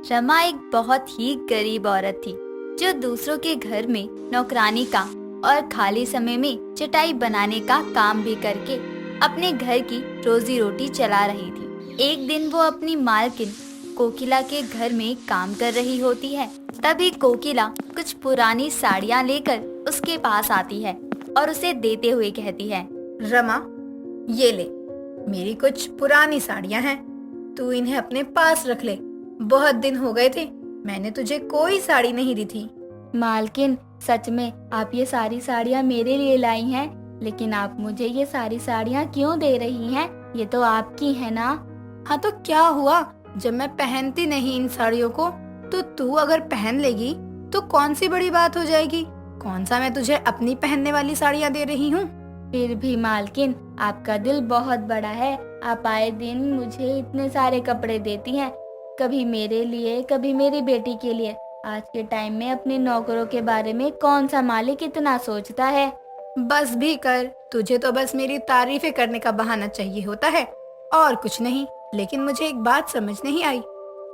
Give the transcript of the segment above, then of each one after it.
रमा एक बहुत ही गरीब औरत थी जो दूसरों के घर में नौकरानी का और खाली समय में चटाई बनाने का काम भी करके अपने घर की रोजी रोटी चला रही थी। एक दिन वो अपनी मालकिन कोकिला के घर में काम कर रही होती है। तभी कोकिला कुछ पुरानी साड़ियाँ लेकर उसके पास आती है और उसे देते हुए कहती है, रमा, ये ले, मेरी कुछ पुरानी साड़ियाँ हैं, तू इन्हें अपने पास रख ले। बहुत दिन हो गए थे, मैंने तुझे कोई साड़ी नहीं दी थी। मालकिन, सच में आप ये सारी साड़ियाँ मेरे लिए लाई हैं, लेकिन आप मुझे ये सारी साड़ियाँ क्यों दे रही हैं? ये तो आपकी है ना? हाँ तो क्या हुआ, जब मैं पहनती नहीं इन साड़ियों को तो तू अगर पहन लेगी तो कौन सी बड़ी बात हो जाएगी। कौन सा मैं तुझे अपनी पहनने वाली साड़ियाँ दे रही हूँ। फिर भी मालकिन, आपका दिल बहुत बड़ा है। आप आए दिन मुझे इतने सारे कपड़े देती हैं, कभी मेरे लिए, कभी मेरी बेटी के लिए। आज के टाइम में अपने नौकरों के बारे में कौन सा मालिक इतना सोचता है? बस भी कर, तुझे तो बस मेरी तारीफें करने का बहाना चाहिए होता है और कुछ नहीं। लेकिन मुझे एक बात समझ नहीं आई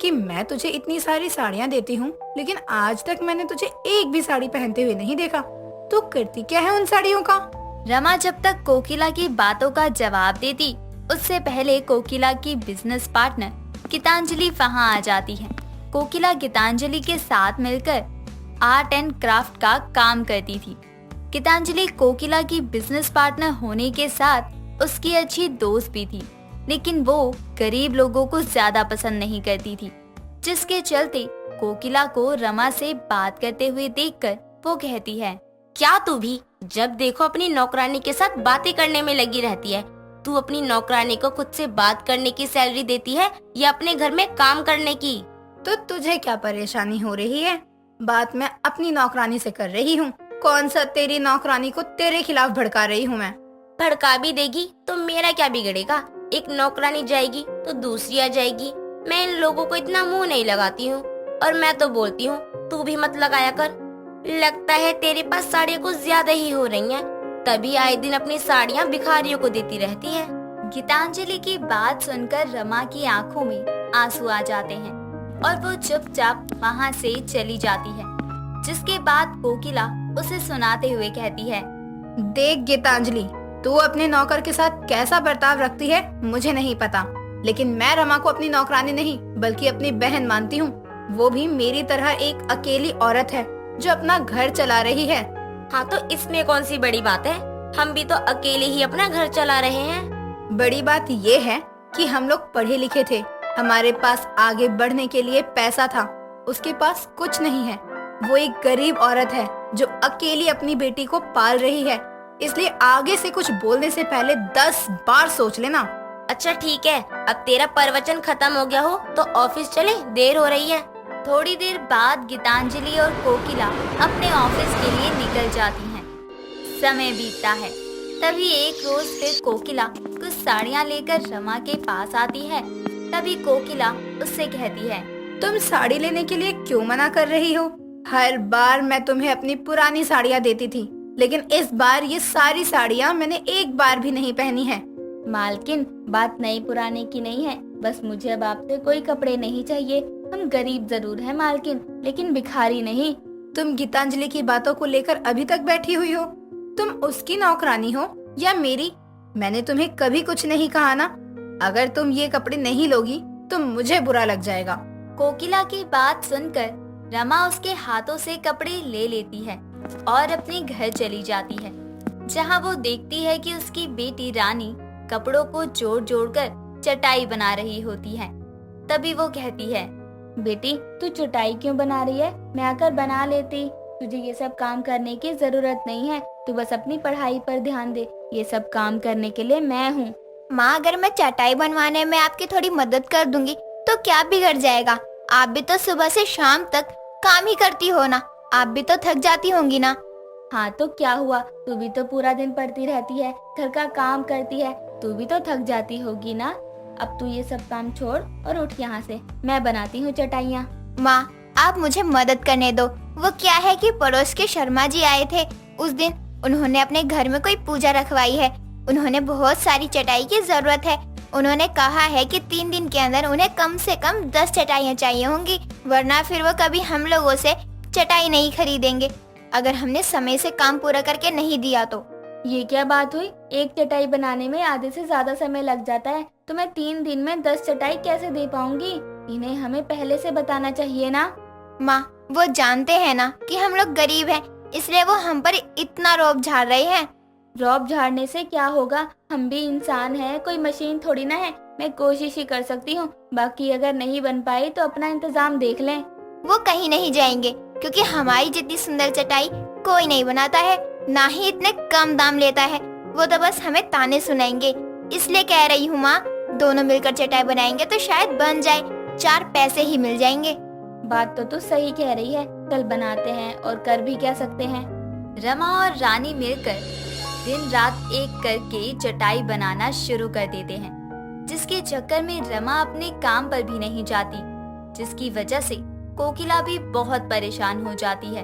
कि मैं तुझे इतनी सारी साड़ियाँ देती हूँ, लेकिन आज तक मैंने तुझे एक भी साड़ी पहनते हुए नहीं देखा। तू करती क्या है उन साड़ियों का? रमा जब तक कोकिला की बातों का जवाब देती, उससे पहले कोकिला की बिजनेस पार्टनर गीतांजलि वहाँ आ जाती है। कोकिला गीतांजलि के साथ मिलकर आर्ट एंड क्राफ्ट का काम करती थी। गीतांजलि कोकिला की बिजनेस पार्टनर होने के साथ उसकी अच्छी दोस्त भी थी, लेकिन वो गरीब लोगों को ज्यादा पसंद नहीं करती थी, जिसके चलते कोकिला को रमा से बात करते हुए देखकर वो कहती है, क्या तू भी जब देखो अपनी नौकरानी के साथ बातें करने में लगी रहती है? तू अपनी नौकरानी को खुद से बात करने की सैलरी देती है या अपने घर में काम करने की? तो तुझे क्या परेशानी हो रही है? बात मैं अपनी नौकरानी से कर रही हूँ। कौन सा तेरी नौकरानी को तेरे खिलाफ भड़का रही हूँ मैं? भड़का भी देगी तो मेरा क्या बिगड़ेगा? एक नौकरानी जाएगी तो दूसरी आ जाएगी। मैं इन लोगों को इतना मुंह नहीं लगाती हूँ, और मैं तो बोलती हूँ तू भी मत लगाया कर। लगता है तेरे पास साड़ियाँ कुछ ज्यादा ही हो रही हैं, तभी आए दिन अपनी साड़ियाँ भिखारियों को देती रहती है। गीतांजलि की बात सुनकर रमा की आंखों में आंसू आ जाते हैं और वो चुपचाप वहाँ से चली जाती है। जिसके बाद कोकिला उसे सुनाते हुए कहती है, देख गीतांजलि, तू अपने नौकर के साथ कैसा बर्ताव रखती है मुझे नहीं पता, लेकिन मैं रमा को अपनी नौकरानी नहीं बल्कि अपनी बहन मानती हूँ। वो भी मेरी तरह एक अकेली औरत है जो अपना घर चला रही है। हाँ तो इसमें कौन सी बड़ी बात है? हम भी तो अकेले ही अपना घर चला रहे हैं। बड़ी बात ये है कि हम लोग पढ़े लिखे थे, हमारे पास आगे बढ़ने के लिए पैसा था, उसके पास कुछ नहीं है। वो एक गरीब औरत है जो अकेली अपनी बेटी को पाल रही है, इसलिए आगे से कुछ बोलने से पहले 10 बार सोच लेना। अच्छा ठीक है, अब तेरा प्रवचन खत्म हो गया हो तो ऑफिस चले, देर हो रही है। थोड़ी देर बाद गीतांजलि और कोकिला अपने ऑफिस के लिए निकल जाती हैं। समय बीतता है। तभी एक रोज फिर कोकिला कुछ साड़ियाँ लेकर रमा के पास आती है। तभी कोकिला उससे कहती है, तुम साड़ी लेने के लिए क्यों मना कर रही हो? हर बार मैं तुम्हें अपनी पुरानी साड़ियाँ देती थी, लेकिन इस बार ये सारी साड़ियाँ मैंने एक बार भी नहीं पहनी है। मालकिन, बात नई पुराने की नहीं है, बस मुझे अब आपसे कोई कपड़े नहीं चाहिए। हम गरीब जरूर हैं मालकिन, लेकिन भिखारी नहीं। तुम गीतांजलि की बातों को लेकर अभी तक बैठी हुई हो? तुम उसकी नौकरानी हो या मेरी? मैंने तुम्हें कभी कुछ नहीं कहा ना। अगर तुम ये कपड़े नहीं लोगी तो मुझे बुरा लग जाएगा। कोकिला की बात सुनकर रमा उसके हाथों से कपड़े ले लेती है और अपने घर चली जाती है, जहाँ वो देखती है कि उसकी बेटी रानी कपड़ों को जोड़ जोड़ कर चटाई बना रही होती है। तभी वो कहती है, बेटी तू चटाई क्यों बना रही है? मैं आकर बना लेती। तुझे ये सब काम करने की जरूरत नहीं है, तू बस अपनी पढ़ाई पर ध्यान दे। ये सब काम करने के लिए मैं हूँ। माँ, अगर मैं चटाई बनवाने में आपकी थोड़ी मदद कर दूंगी तो क्या बिगड़ जाएगा? आप भी तो सुबह से शाम तक काम ही करती हो ना, आप भी तो थक जाती होंगी ना। हाँ तो क्या हुआ, तू भी तो पूरा दिन पढ़ती रहती है, घर का काम करती है, तू भी तो थक जाती होगी ना। अब तू ये सब काम छोड़ और उठ यहाँ से, मैं बनाती हूँ चटाइयाँ। माँ, आप मुझे मदद करने दो। वो क्या है कि पड़ोस के शर्मा जी आए थे उस दिन, उन्होंने अपने घर में कोई पूजा रखवाई है। उन्होंने बहुत सारी चटाई की जरूरत है, उन्होंने कहा है कि 3 दिन के अंदर उन्हें कम से कम 10 चटाइयाँ चाहिए होंगी, वरना फिर वो कभी हम लोगों से चटाई नहीं खरीदेंगे अगर हमने समय से काम पूरा करके नहीं दिया तो। ये क्या बात हुई? एक चटाई बनाने में आधे से ज्यादा समय लग जाता है, तो मैं 3 दिन में 10 चटाई कैसे दे पाऊंगी? इन्हें हमें पहले से बताना चाहिए ना। माँ, वो जानते हैं ना कि हम लोग गरीब हैं, इसलिए वो हम पर इतना रौब झाड़ रहे हैं। रौब झाड़ने से क्या होगा? हम भी इंसान हैं, कोई मशीन थोड़ी ना है। मैं कोशिश ही कर सकती हूँ, बाकी अगर नहीं बन पाई तो अपना इंतजाम देख लें। वो कहीं नहीं जाएंगे, क्योंकि हमारी जितनी सुंदर चटाई कोई नहीं बनाता है, ना ही इतने कम दाम लेता है। वो तो बस हमें ताने सुनाएंगे। इसलिए कह रही हूँ माँ, दोनों मिलकर चटाई बनाएंगे तो शायद बन जाए, 4 पैसे ही मिल जाएंगे। बात तो तू सही कह रही है, कल बनाते हैं, और कर भी क्या सकते हैं। रमा और रानी मिलकर दिन रात एक करके चटाई बनाना शुरू कर देते हैं, जिसके चक्कर में रमा अपने काम पर भी नहीं जाती, जिसकी वजह से कोकिला भी बहुत परेशान हो जाती है।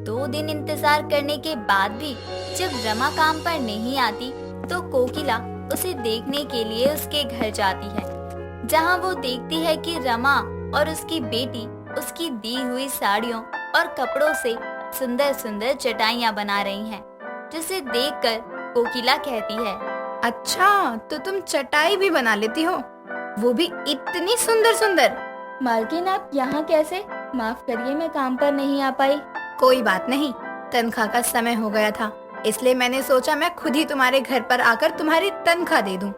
2 दिन इंतजार करने के बाद भी जब रमा काम पर नहीं आती तो कोकिला उसे देखने के लिए उसके घर जाती है, जहां वो देखती है कि रमा और उसकी बेटी उसकी दी हुई साड़ियों और कपड़ों से सुंदर सुंदर चटाइयाँ बना रही हैं, जिसे देखकर कोकिला कहती है, अच्छा, तो तुम चटाई भी बना लेती हो, वो भी इतनी सुंदर सुंदर। मालकिन, आप यहाँ कैसे? माफ करिए, मैं काम पर नहीं आ पाई। कोई बात नहीं, तनख्वाह का समय हो गया था, इसलिए मैंने सोचा मैं खुद ही तुम्हारे घर पर आकर तुम्हारी तनख्वाह दे दूं।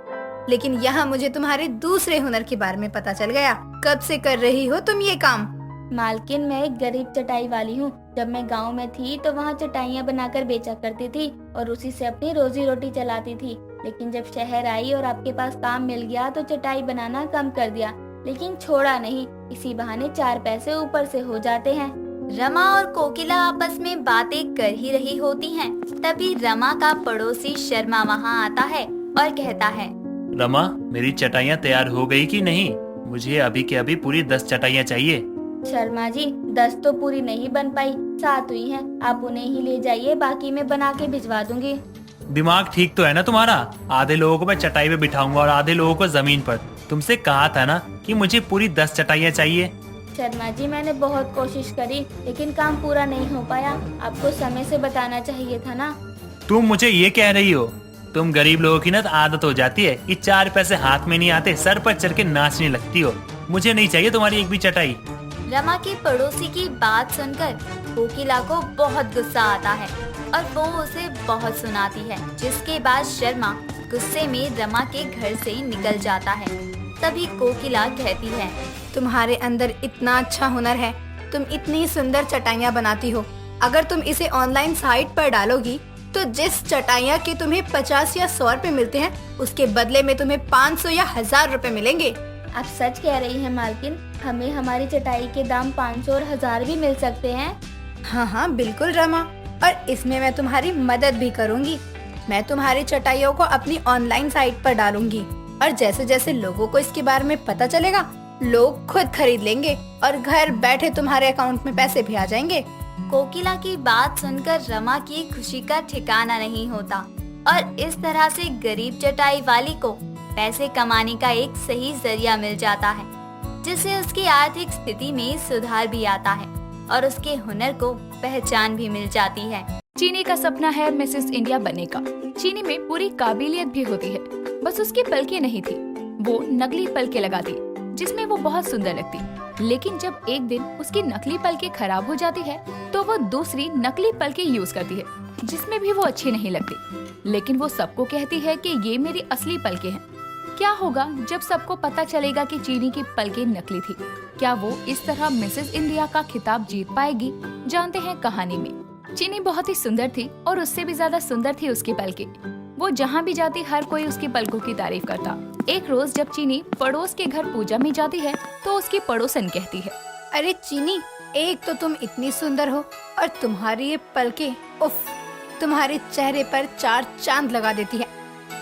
लेकिन यहाँ मुझे तुम्हारे दूसरे हुनर के बारे में पता चल गया। कब से कर रही हो तुम ये काम? मालकिन, मैं एक गरीब चटाई वाली हूँ। जब मैं गांव में थी तो वहाँ चटाइयाँ बनाकर बेचा करती थी और उसी से अपनी रोजी रोटी चलाती थी। लेकिन जब शहर आई और आपके पास काम मिल गया तो चटाई बनाना कम कर दिया, लेकिन छोड़ा नहीं। इसी बहाने 4 पैसे ऊपर से हो जाते हैं। रमा और कोकिला आपस में बातें कर ही रही होती हैं। तभी रमा का पड़ोसी शर्मा वहाँ आता है और कहता है, रमा, मेरी चटाइयाँ तैयार हो गई कि नहीं? मुझे अभी के अभी पूरी 10 चटाइयाँ चाहिए। शर्मा जी, 10 तो पूरी नहीं बन पाई, 7 हुई हैं। आप उन्हें ही ले जाइए, बाकी मैं बना के भिजवा दूंगी। दिमाग ठीक तो है ना तुम्हारा? आधे लोगों को मैं चटाई पे बिठाऊंगा और आधे लोगों को जमीन पर। तुमसे कहा था ना कि मुझे पूरी 10 चटाइयाँ चाहिए। शर्मा जी, मैंने बहुत कोशिश करी, लेकिन काम पूरा नहीं हो पाया। आपको समय से बताना चाहिए था ना। तुम मुझे ये कह रही हो? तुम गरीब लोगों की ना आदत हो जाती है कि 4 पैसे हाथ में नहीं आते, सर पर चढ़ के नाचने लगती हो। मुझे नहीं चाहिए तुम्हारी एक भी चटाई। रमा के पड़ोसी की बात सुनकर कोकिला को बहुत गुस्सा आता है और वो उसे बहुत सुनाती है, जिसके बाद शर्मा गुस्से में रमा के घर से निकल जाता है। तभी कोकिला कहती है, तुम्हारे अंदर इतना अच्छा हुनर है, तुम इतनी सुंदर चटाइयाँ बनाती हो। अगर तुम इसे ऑनलाइन साइट पर डालोगी तो जिस चटाइयाँ के तुम्हें 50 या 100 रुपए मिलते हैं, उसके बदले में तुम्हें 500 या 1000 रुपए मिलेंगे। आप सच कह रही हैं मालकिन? हमें हमारी चटाई के दाम 500 और 1000 भी मिल सकते हैं? हाँ हाँ बिल्कुल रमा, और इसमें मैं तुम्हारी मदद भी करूँगी। मैं तुम्हारी चटाइयों को अपनी ऑनलाइन साइट पर डालूंगी और जैसे जैसे लोगों को इसके बारे में पता चलेगा, लोग खुद खरीद लेंगे और घर बैठे तुम्हारे अकाउंट में पैसे भी आ जाएंगे। कोकिला की बात सुनकर रमा की खुशी का ठिकाना नहीं होता और इस तरह से गरीब चटाई वाली को पैसे कमाने का एक सही जरिया मिल जाता है, जिससे उसकी आर्थिक स्थिति में सुधार भी आता है और उसके हुनर को पहचान भी मिल जाती है। चीनी का सपना है मिसेस इंडिया बनने का। चीनी में पूरी काबिलियत भी होती है, बस उसकी पलकें नहीं थी। वो नकली पलकें लगाती जिसमें वो बहुत सुंदर लगती, लेकिन जब एक दिन उसकी नकली पलकें खराब हो जाती है तो वो दूसरी नकली पलकें यूज करती है, जिसमें भी वो अच्छी नहीं लगती। लेकिन वो सबको कहती है कि ये मेरी असली पलकें हैं। क्या होगा जब सबको पता चलेगा कि चीनी की पलकें नकली थी? क्या वो इस तरह मिसेस इंडिया का खिताब जीत पाएगी? जानते हैं कहानी में। चीनी बहुत ही सुंदर थी और उससे भी ज्यादा सुंदर थी उसकी पलकें। वो जहाँ भी जाती हर कोई उसकी पलकों की तारीफ करता। एक रोज जब चीनी पड़ोस के घर पूजा में जाती है तो उसकी पड़ोसन कहती है, अरे चीनी, एक तो तुम इतनी सुंदर हो और तुम्हारी ये पलकें, उफ, तुम्हारे चेहरे पर 4 चांद लगा देती है।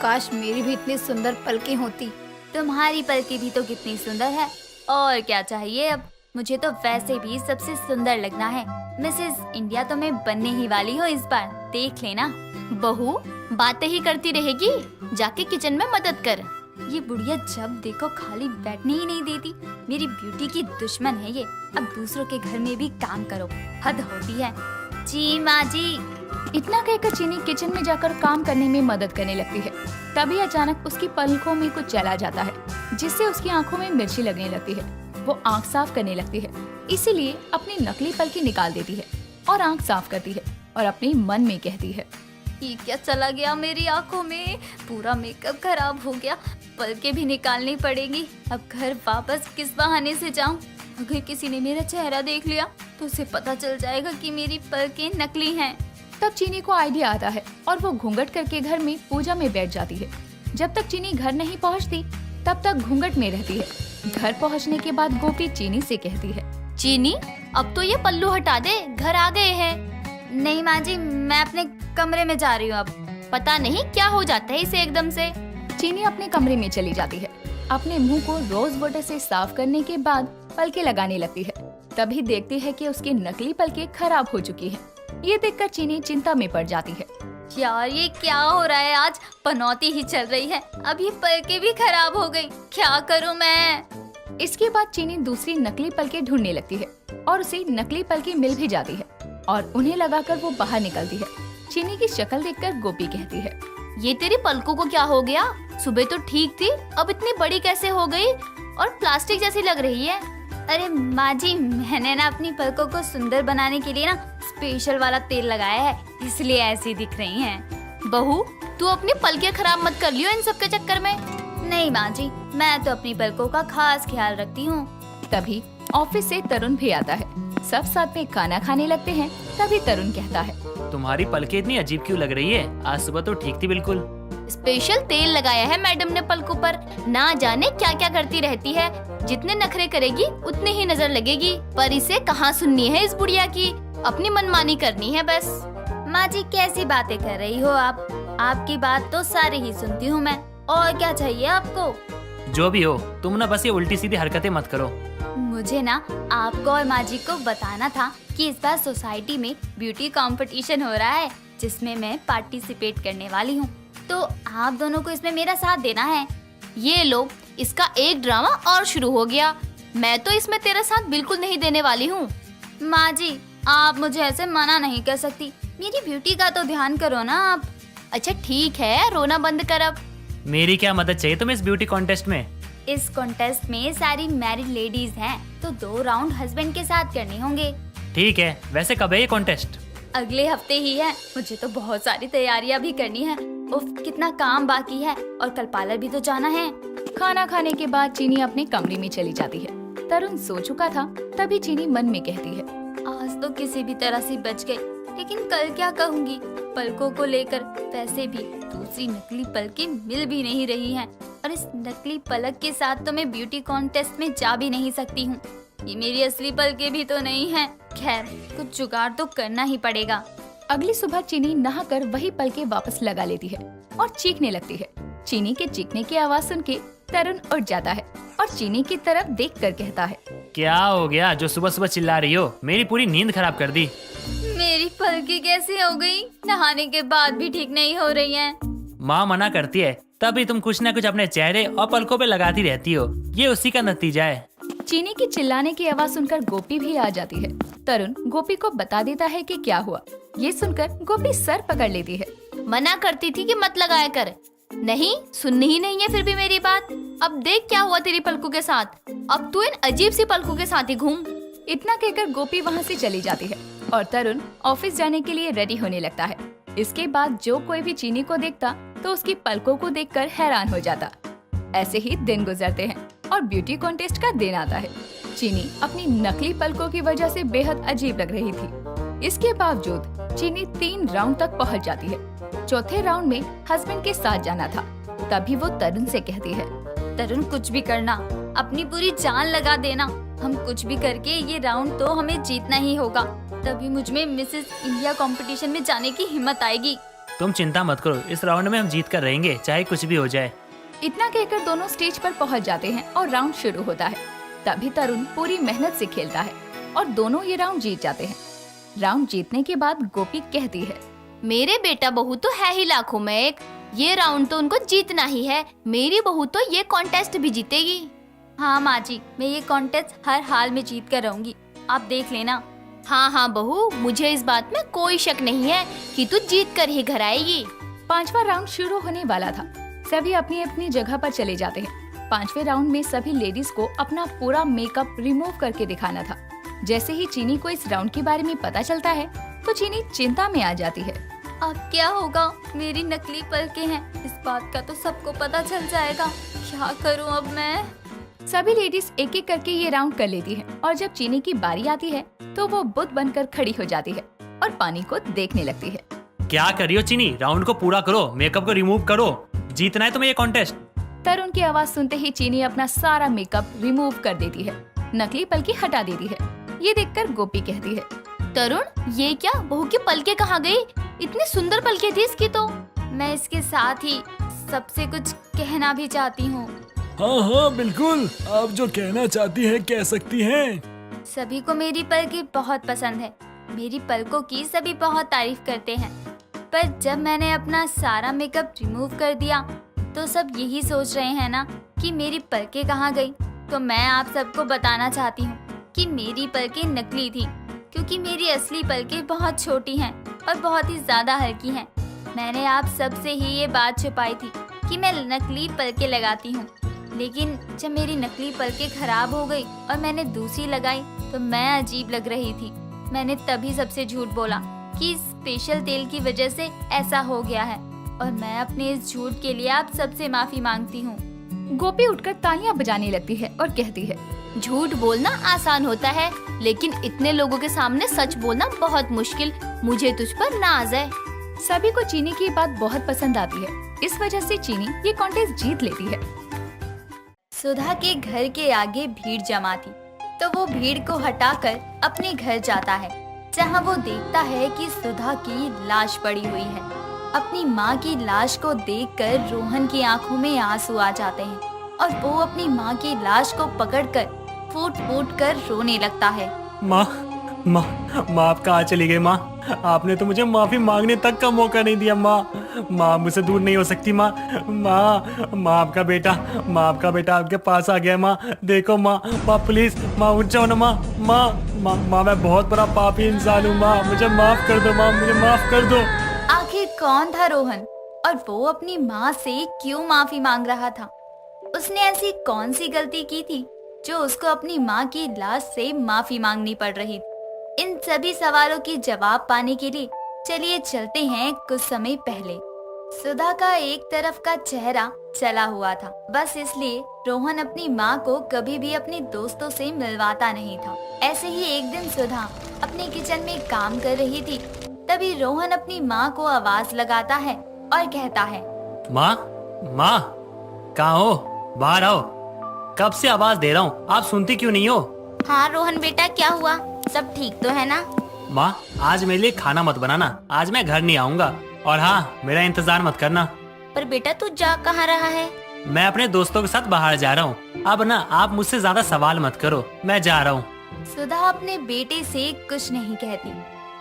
काश मेरी भी इतनी सुंदर पलकें होती। तुम्हारी पलकें भी तो कितनी सुंदर है, और क्या चाहिए अब? मुझे तो वैसे भी सबसे सुंदर लगना है। मिसेस इंडिया तो मैं बनने ही वाली हूँ इस बार, देख लेना। बहू बातें ही करती रहेगी, जाके किचन में मदद कर। ये बुढ़िया जब देखो खाली बैठने ही नहीं देती। मेरी ब्यूटी की दुश्मन है ये। अब दूसरों के घर में भी काम करो, हद होती है। जी माँ जी। इतना कहकर चीनी किचन में जाकर काम करने में मदद करने लगती है। तभी अचानक उसकी पलकों में कुछ चला जाता है, जिससे उसकी आंखों में मिर्ची लगने लगती है। वो आंख साफ करने लगती है, इसीलिए अपनी नकली पलकें निकाल देती है और आंख साफ करती है और अपने मन में कहती है, ये क्या चला गया मेरी आंखों में, पूरा मेकअप खराब हो गया, पलकें भी निकालनी पड़ेगी। अब घर वापस किस बहाने से जाऊं? अगर किसी ने मेरा चेहरा देख लिया तो उसे पता चल जाएगा कि मेरी पलकें नकली हैं। तब चीनी को आइडिया आता है और वो घूंघट करके घर में पूजा में बैठ जाती है। जब तक चीनी घर नहीं पहुंचती, तब तक घूंघट में रहती है। घर पहुंचने के बाद गोपी चीनी से कहती है, चीनी, अब तो ये पल्लू हटा दे, घर आ गए हैं। नहीं माँ जी, मैं अपने कमरे में जा रही हूँ। अब पता नहीं क्या हो जाता है इसे एकदम से। चीनी अपने कमरे में चली जाती है। अपने मुंह को रोज वाटर से साफ करने के बाद पलके लगाने लगती है। तभी देखती है कि उसकी नकली पलकें खराब हो चुकी हैं। ये देखकर चीनी चिंता में पड़ जाती है। यार ये क्या हो रहा है, आज पनौती ही चल रही है, अब ये पलकें भी खराब हो गई, क्या करूँ मैं? इसके बाद चीनी दूसरी नकली पलकें ढूंढने लगती है और उसे नकली पलकें मिल भी जाती है और उन्हें लगाकर वो बाहर निकलती है। चीनी की शक्ल देखकर गोपी कहती है, ये तेरी पलकों को क्या हो गया? सुबह तो ठीक थी, अब इतनी बड़ी कैसे हो गई और प्लास्टिक जैसी लग रही है। अरे माँ जी, मैंने ना अपनी पलकों को सुंदर बनाने के लिए ना स्पेशल वाला तेल लगाया है, इसलिए ऐसी दिख रही हैं। बहू, तू अपनी पलकें खराब मत कर लियो इन सब के चक्कर में। नहीं माँ जी, मैं तो अपनी पलकों का खास ख्याल रखती हूँ। तभी ऑफिस से तरुण भी आता है। सब साथ में खाना खाने लगते हैं। तभी तरुण कहता है, तुम्हारी पलकें इतनी अजीब क्यों लग रही है? आज सुबह तो ठीक थी बिल्कुल। स्पेशल तेल लगाया है मैडम ने पलकों पर, ना जाने क्या क्या करती रहती है। जितने नखरे करेगी उतनी ही नजर लगेगी, पर इसे कहाँ सुननी है इस बुढ़िया की, अपनी मनमानी करनी है बस। माँ जी कैसी बातें कर रही हो आप? आपकी बात तो सारी ही सुनती हूँ मैं, और क्या चाहिए आपको? जो भी हो, तुम ना बस ये उल्टी सीधी हरकतें मत करो। मुझे ना आपको और माँ जी को बताना था कि इस बार सोसाइटी में ब्यूटी कंपटीशन हो रहा है, जिसमें मैं पार्टिसिपेट करने वाली हूँ, तो आप दोनों को इसमें मेरा साथ देना है। ये लो, इसका एक ड्रामा और शुरू हो गया। मैं तो इसमें तेरा साथ बिल्कुल नहीं देने वाली हूँ। माँ जी, आप मुझे ऐसे मना नहीं कर सकती, मेरी ब्यूटी का तो ध्यान करो ना आप। अच्छा ठीक है, रोना बंद कर अब। मेरी क्या मदद चाहिए तुम्हें इस ब्यूटी कॉन्टेस्ट में? इस कॉन्टेस्ट में सारी मैरिड लेडीज हैं, तो 2 राउंड हस्बैंड के साथ करने होंगे। ठीक है, वैसे कब है ये कॉन्टेस्ट? अगले हफ्ते ही है। मुझे तो बहुत सारी तैयारियां भी करनी है। उफ, कितना काम बाकी है, और कल पार्लर भी तो जाना है। खाना खाने के बाद चीनी अपने कमरे में चली जाती है। तरुण सो चुका था। तभी चीनी मन में कहती है, आज तो किसी भी तरह से बच गई, लेकिन कल क्या कहूँगी पलकों को लेकर? वैसे भी दूसरी नकली पलकें मिल भी नहीं रही हैं, और इस नकली पलक के साथ तो मैं ब्यूटी कॉन्टेस्ट में जा भी नहीं सकती हूँ। ये मेरी असली पलकें भी तो नहीं हैं। खैर, कुछ जुगाड़ तो करना ही पड़ेगा। अगली सुबह चीनी नहाकर वही पलकें वापस लगा लेती है और चीखने लगती है। चीनी के चीखने की आवाज सुन के तरुण उठ जाता है और चीनी की तरफ देखकर कहता है, क्या हो गया जो सुबह सुबह चिल्ला रही हो? मेरी पूरी नींद खराब कर दी। मेरी पलकें कैसे हो गई? नहाने के बाद भी ठीक नहीं हो रही हैं। माँ मना करती है, तभी तुम कुछ न कुछ अपने चेहरे और पलकों पे लगाती रहती हो। ये उसी का नतीजा है। चीनी की चिल्लाने की आवाज सुनकर गोपी भी आ जाती है। तरुण गोपी को बता देता है कि क्या हुआ। ये सुनकर गोपी सर पकड़ लेती है। मना करती थी कि मत लगाया कर, नहीं सुननी ही नहीं है फिर भी मेरी बात। अब देख क्या हुआ तेरी पलकों के साथ, अब तू इन अजीब सी पलकों के साथ ही घूम। इतना कहकर गोपी वहाँ से चली जाती है और तरुण ऑफिस जाने के लिए रेडी होने लगता है। इसके बाद जो कोई भी चीनी को देखता तो उसकी पलकों को देखकर हैरान हो जाता। ऐसे ही दिन गुजरते हैं और ब्यूटी कॉन्टेस्ट का दिन आता है। चीनी अपनी नकली पलकों की वजह से बेहद अजीब लग रही थी। इसके बावजूद चीनी 3 राउंड तक पहुंच जाती है। चौथे राउंड में हस्बैंड के साथ जाना था। तभी वो तरुण से कहती है, तरुण कुछ भी करना, अपनी पूरी जान लगा देना, हम कुछ भी करके ये राउंड तो हमें जीतना ही होगा, तभी मुझ में मिसेस इंडिया कंपटीशन में जाने की हिम्मत आएगी। तुम चिंता मत करो, इस राउंड में हम जीत कर रहेंगे, चाहे कुछ भी हो जाए। इतना कहकर दोनों स्टेज पर पहुंच जाते हैं और राउंड शुरू होता है। तभी तरुण पूरी मेहनत से खेलता है और दोनों ये राउंड जीत जाते हैं। राउंड जीतने के बाद गोपी कहती है, मेरे बेटा बहू तो है ही लाखों में एक, ये राउंड तो उनको जीतना ही है। मेरी बहू तो ये कॉन्टेस्ट भी जीतेगी। हाँ माँ जी, मैं ये कॉन्टेस्ट हर हाल में जीत कर रहूंगी, आप देख लेना। हाँ हाँ बहू, मुझे इस बात में कोई शक नहीं है कि तू जीत कर ही घर आएगी। 5वां राउंड शुरू होने वाला था। सभी अपनी अपनी जगह पर चले जाते हैं। 5वें राउंड में सभी लेडीज को अपना पूरा मेकअप रिमूव करके दिखाना था। जैसे ही चीनी को इस राउंड के बारे में पता चलता है तो चीनी चिंता में आ जाती है। अब क्या होगा, मेरी नकली पलकें हैं, इस बात का तो सबको पता चल जाएगा, क्या करूं अब मैं। सभी लेडीज एक एक करके ये राउंड कर लेती हैं और जब चीनी की बारी आती है तो वो बुत बनकर खड़ी हो जाती है और पानी को देखने लगती है। क्या कर रही हो चीनी? राउंड को पूरा करो, मेकअप को रिमूव करो, जीतना है तुम्हें ये कॉन्टेस्ट। तरुण की आवाज सुनते ही चीनी अपना सारा मेकअप रिमूव कर देती है, नकली पलकी हटा देती है। ये देखकर गोपी कहती है, तरुण ये क्या, बहू की पलके कहाँ गई? इतनी सुंदर पलके थी इसकी तो। मैं इसके साथ ही सबसे कुछ कहना भी चाहती हूँ। हाँ हाँ बिल्कुल, आप जो कहना चाहती हैं कह सकती हैं। सभी को मेरी पलकें बहुत पसंद है, मेरी पलकों की सभी बहुत तारीफ करते हैं, पर जब मैंने अपना सारा मेकअप रिमूव कर दिया तो सब यही सोच रहे हैं ना कि मेरी पलकें कहाँ गई। तो मैं आप सबको बताना चाहती हूँ कि मेरी पलकें नकली थी, क्योंकि मेरी असली पलकें बहुत छोटी हैं और बहुत ही ज्यादा हल्की हैं। मैंने आप सबसे ही ये बात छुपाई थी कि मैं नकली पलकें लगाती हूँ, लेकिन जब मेरी नकली पलकें खराब हो गई और मैंने दूसरी लगाई तो मैं अजीब लग रही थी। मैंने तभी सबसे झूठ बोला कि स्पेशल तेल की वजह से ऐसा हो गया है, और मैं अपने इस झूठ के लिए आप सबसे माफी मांगती हूँ। गोपी उठकर तालियां बजाने लगती है और कहती है, झूठ बोलना आसान होता है, लेकिन इतने लोगों के सामने सच बोलना बहुत मुश्किल। मुझे तुझ पर नाज है। सभी को चीनी की बात बहुत पसंद आती है, इस वजह से चीनी ये कॉन्टेस्ट जीत लेती है। सुधा के घर के आगे भीड़ जमा थी, तो वो भीड़ को हटाकर अपने घर जाता है, जहाँ वो देखता है कि सुधा की लाश पड़ी हुई है। अपनी माँ की लाश को देखकर रोहन की आंखों में आंसू आ जाते हैं और वो अपनी माँ की लाश को पकड़कर फूट फूट कर रोने लगता है। माँ माँ माँ, आप कहाँ चली गई माँ? आपने तो मुझे माफी मांगने तक का मौका नहीं दिया माँ। माँ मुझसे दूर नहीं हो सकती माँ। माँ आपका बेटा आपके पास आ गया माँ। देखो माँ प्लीज माँ, उठ जाओ ना माँ। मैं बहुत बड़ा पापी इंसान हूँ माँ, मुझे माफ कर दो माँ, मुझे माफ कर दो। आखिर कौन था रोहन, और वो अपनी माँ से क्यों माफी मांग रहा था? उसने ऐसी कौन सी गलती की थी जो उसको अपनी माँ की लाश से माफी मांगनी पड़ रही थी? इन सभी सवालों की जवाब पाने के लिए चलिए चलते हैं कुछ समय पहले। सुधा का एक तरफ का चेहरा चला हुआ था, बस इसलिए रोहन अपनी माँ को कभी भी अपने दोस्तों से मिलवाता नहीं था। ऐसे ही एक दिन सुधा अपने किचन में काम कर रही थी, तभी रोहन अपनी माँ को आवाज लगाता है और कहता है, माँ कहाँ हो? बाहर आओ, कब से आवाज दे रहा हूँ, आप सुनती क्यों नहीं हो? हाँ रोहन बेटा, क्या हुआ? सब ठीक तो है ना? माँ आज मेरे लिए खाना मत बनाना, आज मैं घर नहीं आऊँगा, और हाँ मेरा इंतजार मत करना। पर बेटा तू जा कहाँ रहा है? मैं अपने दोस्तों के साथ बाहर जा रहा हूँ। अब ना आप मुझसे ज्यादा सवाल मत करो, मैं जा रहा हूँ। सुधा अपने बेटे से कुछ नहीं कहती,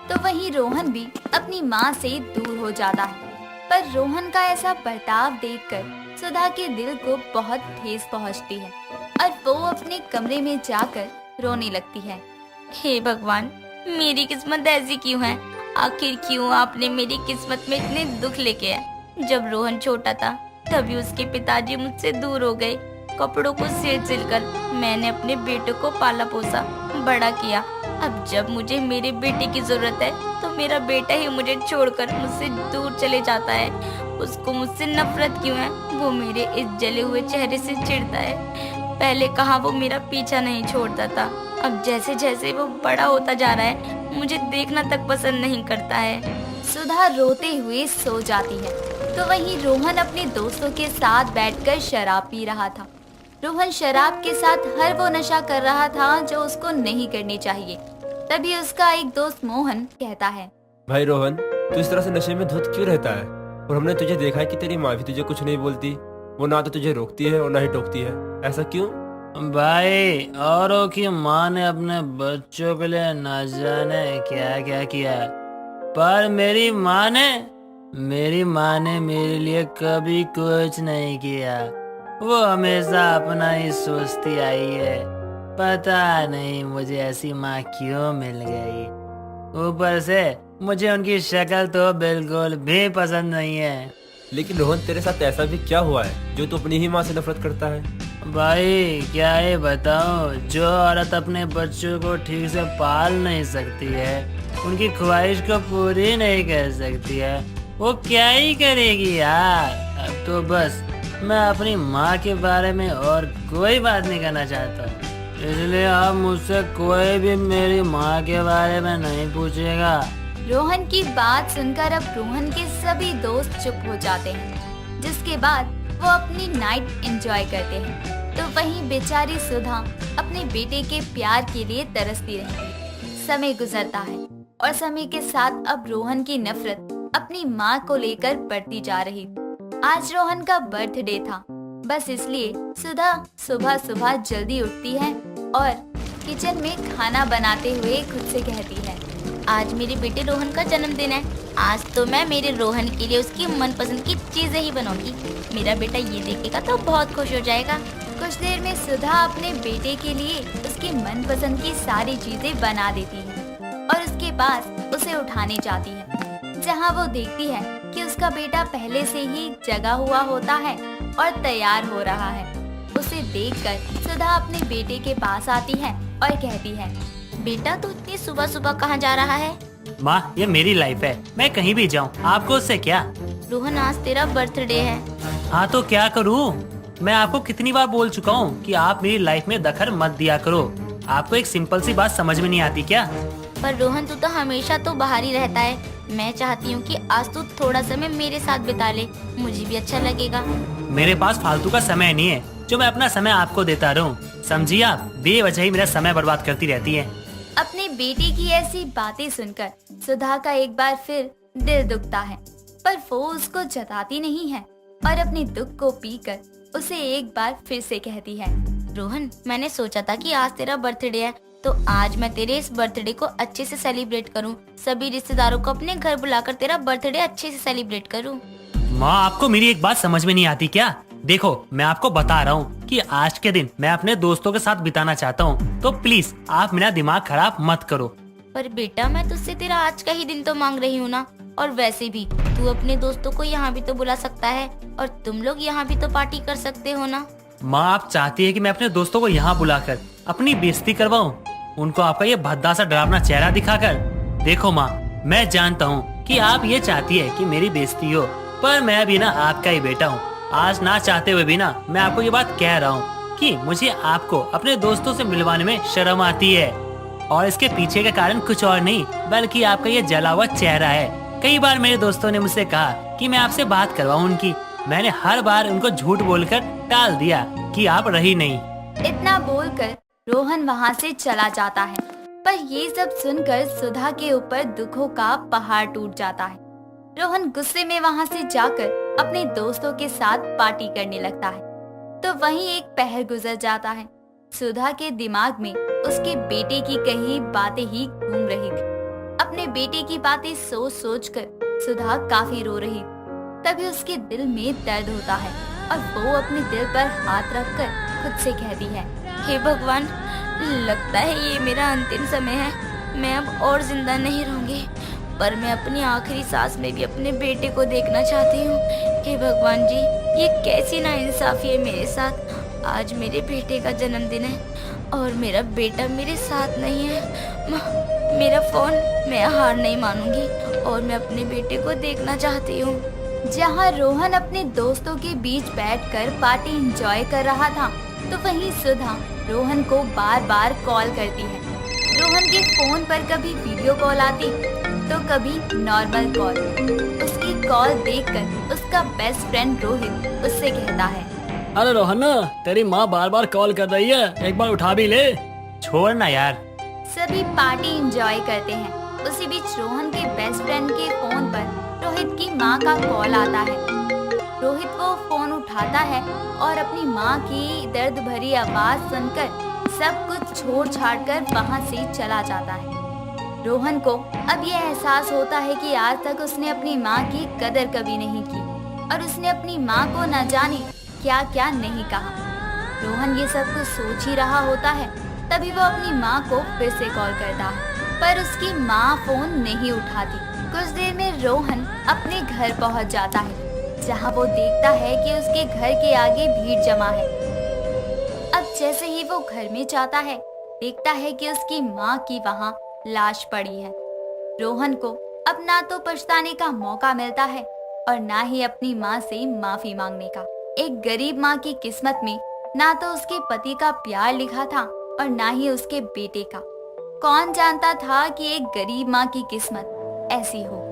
तो वहीं रोहन भी अपनी माँ से दूर हो जाता है। पर रोहन का ऐसा बर्ताव देखकर सुधा के दिल को बहुत ठेस पहुँचती है और वो अपने कमरे में जाकर रोने लगती है। हे भगवान, मेरी किस्मत ऐसी क्यों है? आखिर क्यों आपने मेरी किस्मत में इतने दुख लेके आए? जब रोहन छोटा था तभी उसके पिताजी मुझसे दूर हो गए। कपड़ों को सिलकर मैंने अपने बेटे को पाला पोसा, बड़ा किया। अब जब मुझे मेरे बेटे की जरूरत है तो मेरा बेटा ही मुझे छोड़कर मुझसे दूर चले जाता है। उसको मुझसे नफरत क्यों है? वो मेरे इस जले हुए चेहरे से चिढ़ता है। पहले कहा वो मेरा पीछा नहीं छोड़ता था, अब जैसे जैसे वो बड़ा होता जा रहा है मुझे देखना तक पसंद नहीं करता है। सुधा रोते हुए सो जाती है, तो वहीं रोहन अपने दोस्तों के साथ बैठकर शराब पी रहा था। रोहन शराब के साथ हर वो नशा कर रहा था जो उसको नहीं करनी चाहिए। तभी उसका एक दोस्त मोहन कहता है, भाई रोहन, तू इस तरह से नशे में धुत क्यों रहता है? और हमने तुझे देखा है कि तेरी माँ भी तुझे कुछ नहीं बोलती, वो ना तो तुझे रोकती है और ना ही टोकती है, ऐसा क्यों? भाई औरों की माँ ने अपने बच्चों के लिए न जाने क्या क्या किया, पर मेरी माँ ने मेरी माँ ने मेरे लिए कभी कुछ नहीं किया। वो हमेशा अपना ही सोचती आई है। पता नहीं मुझे ऐसी माँ क्यों मिल गई। ऊपर से मुझे उनकी शक्ल तो बिल्कुल भी पसंद नहीं है। लेकिन रोहन, तेरे साथ ऐसा भी क्या हुआ है जो तू अपनी ही माँ से नफरत करता है? भाई क्या ही बताऊं, जो औरत अपने बच्चों को ठीक से पाल नहीं सकती है, उनकी ख्वाहिश को पूरी नहीं कर सकती है, वो क्या ही करेगी यार। अब तो बस मैं अपनी माँ के बारे में और कोई बात नहीं करना चाहता, इसलिए अब मुझसे कोई भी मेरी माँ के बारे में नहीं पूछेगा। रोहन की बात सुनकर अब रोहन के सभी दोस्त चुप हो जाते हैं, जिसके बाद वो अपनी नाइट एंजॉय करते हैं। तो वहीं बेचारी सुधा अपने बेटे के प्यार के लिए तरसती रहती है। समय गुजरता है और समय के साथ अब रोहन की नफरत अपनी माँ को लेकर बढ़ती जा रही थी। आज रोहन का बर्थडे था, बस इसलिए सुधा सुबह सुबह जल्दी उठती है और किचन में खाना बनाते हुए खुद से कहती है, आज मेरे बेटे रोहन का जन्मदिन है। आज तो मैं मेरे रोहन के लिए उसकी मनपसंद की चीजें ही बनाऊंगी। मेरा बेटा ये देखेगा तो बहुत खुश हो जाएगा। कुछ देर में सुधा अपने बेटे के लिए उसकी मनपसंद की सारी चीजें बना देती है और उसके पास उसे उठाने जाती है, जहां वो देखती है कि उसका बेटा पहले से ही जगा हुआ होता है और तैयार हो रहा है। उसे देखकर सुधा अपने बेटे के पास आती है और कहती है, बेटा तू इतनी सुबह सुबह कहाँ जा रहा है? माँ, ये मेरी लाइफ है, मैं कहीं भी जाऊँ, आपको उससे क्या। रोहन, आज तेरा बर्थडे है। हाँ तो क्या करूँ? मैं आपको कितनी बार बोल चुका हूँ कि आप मेरी लाइफ में दखल मत दिया करो। आपको एक सिंपल सी बात समझ में नहीं आती क्या? पर रोहन, तू तो हमेशा तो बाहर ही रहता है। मैं चाहती हूँ कि आज तू थोड़ा समय मेरे साथ बिता ले, मुझे भी अच्छा लगेगा। मेरे पास फालतू का समय नहीं है जो मैं अपना समय आपको देता रहूँ, समझिए? आप बेवजह ही मेरा समय बर्बाद करती रहती है। अपने बेटे की ऐसी बातें सुनकर सुधा का एक बार फिर दिल दुखता है, पर वो उसको जताती नहीं है और अपने दुख को पीकर उसे एक बार फिर से कहती है, रोहन, मैंने सोचा था कि आज तेरा बर्थडे है, तो आज मैं तेरे इस बर्थडे को अच्छे से सेलिब्रेट करूं। सभी रिश्तेदारों को अपने घर बुलाकर तेरा बर्थडे अच्छे से सेलिब्रेट करूं। माँ, आपको मेरी एक बात समझ में नहीं आती क्या? देखो, मैं आपको बता रहा हूँ कि आज के दिन मैं अपने दोस्तों के साथ बिताना चाहता हूँ, तो प्लीज आप मेरा दिमाग खराब मत करो। पर बेटा, मैं तुझसे तेरा आज का ही दिन तो मांग रही हूँ ना, और वैसे भी तू अपने दोस्तों को यहाँ भी तो बुला सकता है और तुम लोग यहाँ भी तो पार्टी कर सकते हो ना। माँ, आप चाहती है कि मैं अपने दोस्तों को यहाँ बुलाकर अपनी बेइज्जती करवाऊँ, उनको आपका ये भद्दा सा डरावना चेहरा दिखाकर? देखो माँ, मैं जानता हूँ कि आप ये चाहती है कि मेरी बेइज्जती हो, पर मैं भी ना आपका ही बेटा हूँ। आज ना चाहते हुए भी ना मैं आपको ये बात कह रहा हूँ कि मुझे आपको अपने दोस्तों से मिलवाने में शर्म आती है, और इसके पीछे का कारण कुछ और नहीं बल्कि आपका ये जला हुआ चेहरा है। कई बार मेरे दोस्तों ने मुझसे कहा कि मैं आपसे बात करवाऊं उनकी, मैंने हर बार उनको झूठ बोलकर टाल दिया कि आप रही नहीं। इतना बोलकर रोहन वहाँ से चला जाता है, पर ये सब सुनकर सुधा के ऊपर दुखों का पहाड़ टूट जाता है। रोहन गुस्से में वहाँ से जाकर अपने दोस्तों के साथ पार्टी करने लगता है। तो वहीं एक पहर गुजर जाता है। सुधा के दिमाग में उसके बेटे की कही बातें ही घूम रही थी। अपने बेटे की बातें सोच सोच कर सुधा काफी रो रही। तभी उसके दिल में दर्द होता है और वो अपने दिल पर हाथ रखकर खुद से कहती है, हे भगवान, लगता है ये मेरा अंतिम समय है। मैं अब और जिंदा नहीं रहूंगी, पर मैं अपनी आखिरी सांस में भी अपने बेटे को देखना चाहती हूँ। हे भगवान जी, ये कैसी नाइंसाफी है मेरे साथ। आज मेरे बेटे का जन्मदिन है और मेरा बेटा मेरे साथ नहीं है। मेरा फोन, मैं हार नहीं मानूंगी और मैं अपने बेटे को देखना चाहती हूँ। जहाँ रोहन अपने दोस्तों के बीच बैठकर पार्टी एंजॉय कर रहा था, तो वहीं सुधा रोहन को बार बार कॉल करती है। रोहन के फोन पर कभी वीडियो कॉल आती तो कभी नॉर्मल कॉल। उसकी कॉल देखकर उसका बेस्ट फ्रेंड रोहित उससे कहता है, अरे रोहन, तेरी माँ बार बार कॉल कर रही है, एक बार उठा भी ले। छोड़ ना यार। सभी पार्टी एंजॉय करते हैं। उसी बीच रोहन के बेस्ट फ्रेंड के फोन पर रोहित की माँ का कॉल आता है। रोहित वो फोन उठाता है और अपनी माँ की दर्द भरी आवाज सुनकर सब कुछ छोड़ छाड़ कर वहाँ से चला जाता है। रोहन को अब ये एहसास होता है कि आज तक उसने अपनी माँ की कदर कभी नहीं की और उसने अपनी माँ को न जाने क्या क्या नहीं कहा। रोहन ये सब कुछ सोच ही रहा होता है, तभी वो अपनी माँ को फिर से कॉल करता है, पर उसकी माँ फोन नहीं उठाती। कुछ देर में रोहन अपने घर पहुँच जाता है, जहाँ वो देखता है कि उसके घर के आगे भीड़ जमा है। अब जैसे ही वो घर में जाता है, देखता है कि उसकी माँ की वहाँ लाश पड़ी है। रोहन को अब ना तो पछताने का मौका मिलता है और ना ही अपनी माँ से माफी मांगने का। एक गरीब माँ की किस्मत में ना तो उसके पति का प्यार लिखा था और ना ही उसके बेटे का। कौन जानता था कि एक गरीब माँ की किस्मत ऐसी हो।